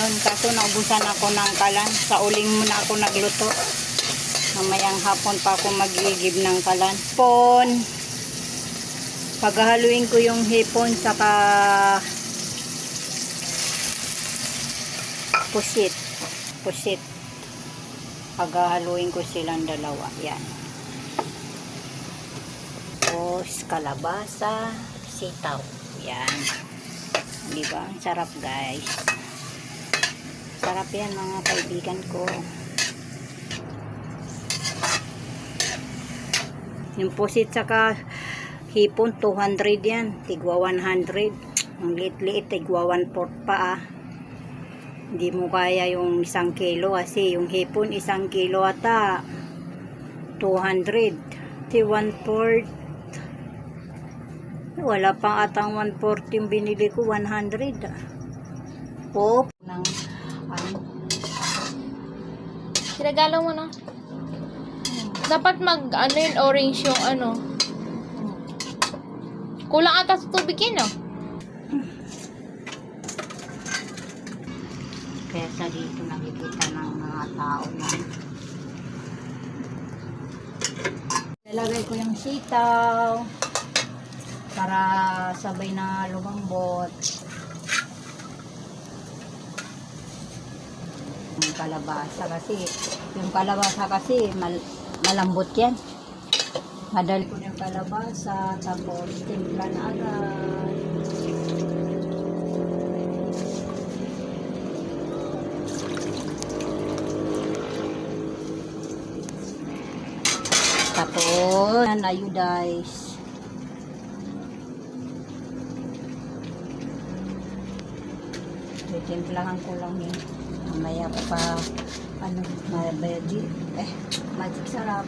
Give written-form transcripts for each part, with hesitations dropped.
hapon. Kaso naubusan ako ng kalan. Sa uling muna ako nagluto. Mamayang hapon pa ako mag-igib ng kalan. Hipon. Paghahaluin ko yung hipon saka pusit. Pusit. Paghahaluin ko silang dalawa. Yan. Tapos kalabasa, sitaw. Yan. Diba? Sarap guys. Sarap yan mga kaibigan ko. Yung pusit saka hipon 200 yan. Tigwa 100. Ang liit-liit tigwa 1/4 pa ah. Hindi mo kaya yung 1 kilo kasi yung hipon 1 kilo ata 200. 1/4. Wala pang atang 140 yung binili ko, 100. Pop ng ano. Sinagalo mo na. Dapat ano yun, orange yung ano. Kulang ata sa tubig yun, no? Kaya sa dito nakikita ng mga tao na. Lalagay ko yung sitaw para sabay na lumambot. Yung kalabasa kasi malambot yan. Madali ko yung kalabasa tapos timpla na agad. Tapos iodize. Timplahan ko lang yun. Mamaya pa magic sarap.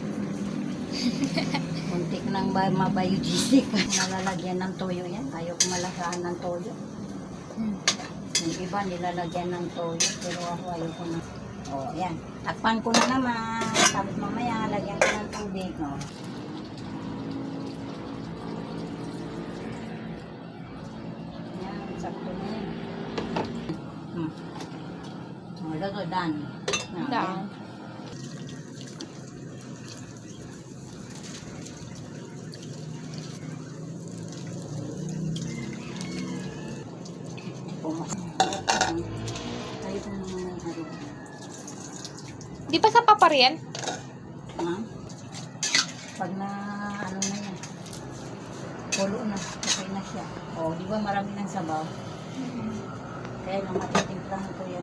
Muntik nang mabayojisik. Nalalagyan ng toyo yan. Ayaw ko malasahan ng toyo. Yung iba nilalagyan ng toyo. Pero ako ayaw ko na. O, yan. Takpan ko na naman. Tapos mamaya lagyan ko ng tubig. O. Yan. Sakto na yan. Luto, done. Done. Di ba sa paparian? Ha? Pag na ano na yan. Pulo na. Okay na siya. O, di ba marami ng sabaw? Kaya lang matitimplahan ko yan.